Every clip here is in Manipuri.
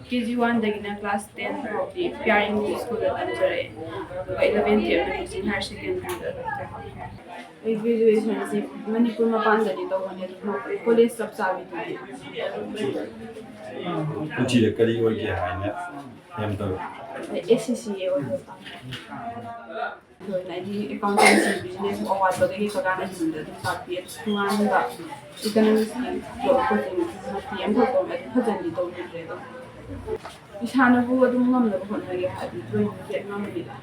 KG1 dagina class 10 fawdi PR English school da tamjare. Aduga 11th year na Cosem higher secondary da tamjare. I graduation si Manipur mapanda di tawani college sab sabi tu. Kunci da kari wage haine yam taw SCCA ojo ta. Jadi accountancy business awat bagi kagana hinda tu tapi tuan da economics ki job ko PM ko ko phajan di taw ni re. Isana bu adum ngam da ko na ya hadi join je ngam ni da.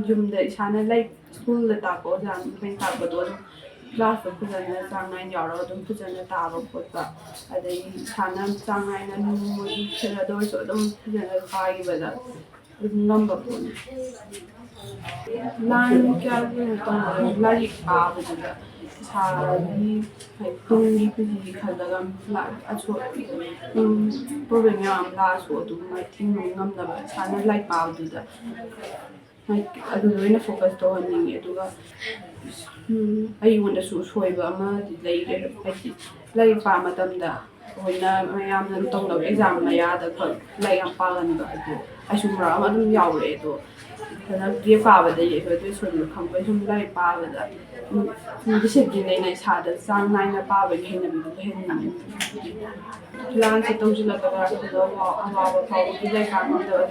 Jumda isana like school da ta ko jam pen ta ko do class ko phajan jang nai yaw ro adum phajan ta ba ko ta adai isana jang nai na nu mo di chera do so adum phajan ka gi ba da number ko line kya ko lari pa ba da 사람이 동리 그지 가다가 아주 프로그램이 안 나서도 막 팀을 넘나봐 사는 라이프 아우드다 아주 너희는 포커스 더 하는 게 누가 ꯑꯩꯉꯣꯟꯗꯁꯨ ꯁꯣꯏꯕ ꯑꯃꯗꯤ ꯂꯩꯔꯦ ꯍꯥꯏꯗꯤ ꯂꯥꯏꯔꯤꯛ ꯄꯥꯕ ꯃꯇꯝꯗ ꯑꯩꯈꯣꯏꯅ ꯃꯌꯥꯝꯅ ꯇꯧꯅꯕ ꯑꯦꯛꯖꯥꯝ ꯃꯌꯥꯗ ꯈꯛ ꯂꯥꯏꯔꯤꯛ ꯌꯥꯝ ꯄꯥꯒꯟꯕ ꯑꯗꯨ ꯑꯩꯁꯨ ꯃꯔꯛ ꯑꯃ ꯑꯗꯨꯝ ꯌꯥꯎꯔꯛꯑꯦ ꯑꯗꯣ ꯐꯖꯅ ꯒꯦꯞ ꯄꯥꯕꯗꯒꯤ ꯑꯩꯈꯣꯏ ꯑꯗꯨꯒꯤ ꯁꯣꯏꯕ ꯈꯪꯕꯩ ꯁꯨꯝ ꯂꯥꯏꯔꯤꯛ ꯄꯥꯕꯗ ꯗꯤꯁꯤꯄ꯭ꯂꯤꯟ ꯂꯩꯅ ꯏꯁꯥꯗ ꯆꯥꯡ ꯅꯥꯏꯅ ꯄꯥꯕꯒꯤ ꯍꯩꯅꯕꯤꯗꯨ ꯂꯩꯍꯟꯅꯤꯡꯉꯤ ꯂꯥꯟꯁꯤ ꯇꯧꯁꯤꯜꯂꯛꯄꯗ ꯑꯋꯥꯕ ꯐꯥꯎꯕꯒꯤ ꯂꯥꯏꯔꯤꯛ ꯄꯥꯕ ꯉꯝꯗꯕ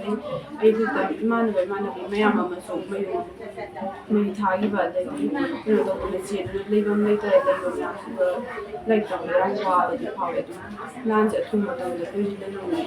ꯑꯩꯗꯨꯗ ꯏꯃꯥꯟꯅꯕꯤ ꯃꯌꯥꯝ ꯑꯃꯁꯨ ꯃꯩ ꯊꯥꯈꯤꯕ ꯑꯗꯒꯤ ꯀꯩꯅꯣ ꯇꯧꯕꯅ ꯆꯦꯗꯨꯅ ꯂꯩꯐꯝ ꯂꯩꯇ꯭ꯔꯦ ꯂꯩꯕ ꯃꯌꯥꯝꯁꯤꯒ ꯂꯥꯏꯔꯤꯛ ꯇꯝꯕ ꯌꯥꯝ ꯋꯥꯕꯗꯤ ꯐꯥꯎꯋꯦ ꯑꯗꯨꯅ ꯂꯥꯟꯁꯦ ꯑꯊꯨꯕ ꯃꯇꯝꯗ ꯂꯣꯏꯁꯤꯜꯍꯟꯅꯤꯡꯉꯤ